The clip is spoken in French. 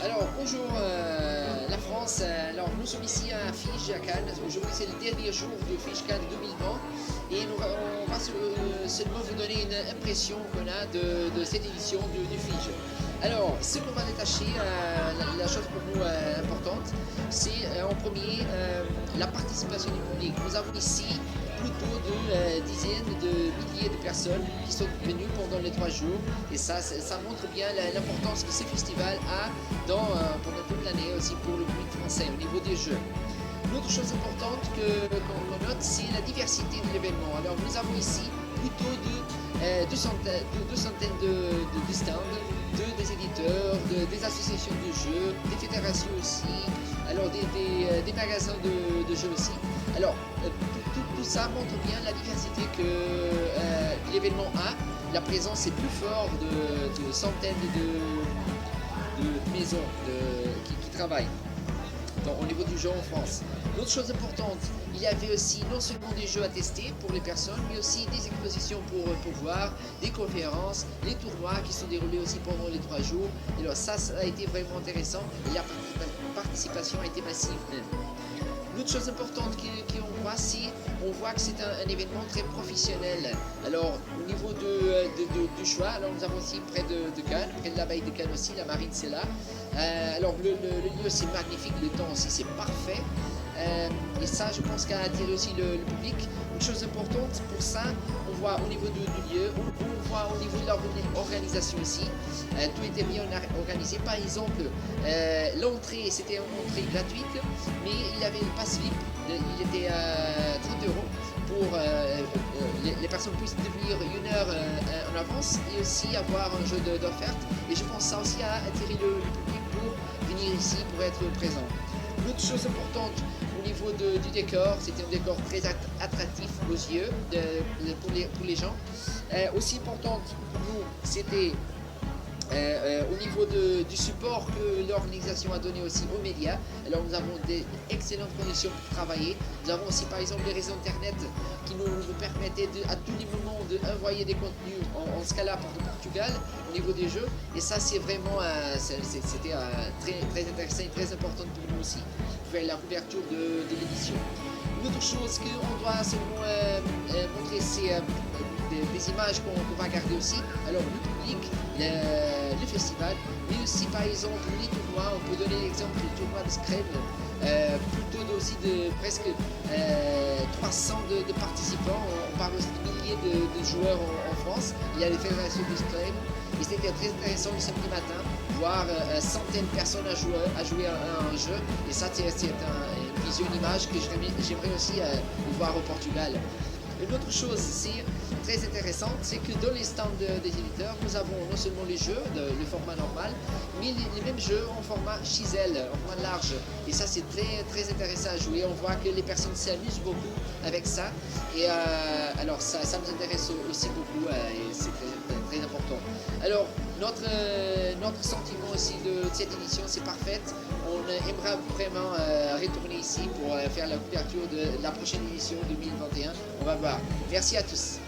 Alors, bonjour la France. Alors, nous sommes ici à Fige, à Cannes. Aujourd'hui, c'est le dernier jour de Fige Cannes 2020 et on va seulement vous donner une impression qu'on a de cette édition du Fige. Alors, ce qu'on va détacher, la chose pour nous importante, c'est en premier la participation du public. Nous avons ici plutôt de dizaines de milliers de personnes qui sont venues pendant les 3 jours et ça montre bien l'importance que ce festival a pendant toute l'année aussi pour le public français au niveau des jeux. L'autre chose importante qu'on note, c'est la diversité de l'événement. Alors nous avons ici plutôt deux centaines de stands, des éditeurs, des associations de jeux, des fédérations aussi, alors des magasins de jeux aussi. Alors tout ça montre bien la diversité que l'événement a. La présence est plus forte de centaines de maisons qui travaillent au niveau du jeu en France. L'autre chose importante, il y avait aussi non seulement des jeux à tester pour les personnes, mais aussi des expositions pour voir, des conférences, les tournois qui sont déroulés aussi pendant les 3 jours. Et alors ça a été vraiment intéressant et la participation a été massive même. L'autre chose importante qu'on voit, c'est on voit que c'est un événement très professionnel. Alors au niveau du choix, alors nous avons aussi près de Cannes, près de la baie de Cannes aussi, la marine c'est là. Alors le lieu c'est magnifique, le temps aussi c'est parfait. Et ça je pense qu'a attiré aussi le public. Une chose importante pour ça, on voit au niveau du lieu, on voit au niveau de l'organisation aussi, tout était bien organisé. Par exemple, l'entrée c'était une entrée gratuite, mais il y avait le pass VIP, il était à 30 € pour les personnes puissent venir 1 heure en avance et aussi avoir un jeu d'offerte. Et je pense que ça aussi a attiré le public pour venir ici, pour être présent. L'autre chose importante au niveau du décor, c'était un décor très attractif aux yeux pour les gens. Aussi importante pour nous, c'était au niveau du support que l'organisation a donné aussi aux médias. Alors nous avons des excellentes conditions pour travailler. Nous avons aussi par exemple les réseaux internet qui nous permettaient à tous les moments d'envoyer des contenus en Scala pour le Portugal au niveau des jeux. Et ça c'est vraiment c'était très intéressant et très important pour nous aussi, pour la couverture de l'édition. Une autre chose qu'on doit seulement montrer, c'est des images qu'on va garder aussi. Alors le public, le festival, mais aussi par exemple les tournois. On peut donner l'exemple du tournoi de Scrabble, plutôt aussi de presque 300 de participants. On parle aussi de milliers de joueurs en France. Il y a les fédérations de Scrabble et c'était très intéressant le samedi matin voir centaines de personnes à jouer à un jeu. Et ça c'est une vision, une image que j'aimerais aussi voir au Portugal. Une autre chose c'est très intéressante, c'est que dans les stands des éditeurs, nous avons non seulement les jeux, le format normal, mais les mêmes jeux en format chisel, en format large. Et ça c'est très intéressant à jouer. On voit que les personnes s'amusent beaucoup avec ça. Et alors ça nous intéresse aussi beaucoup et c'est très important. Alors notre sentiment aussi de cette édition, c'est parfaite. On aimerait vraiment retourner ici pour faire la couverture de la prochaine édition 2021. On va voir. Merci à tous.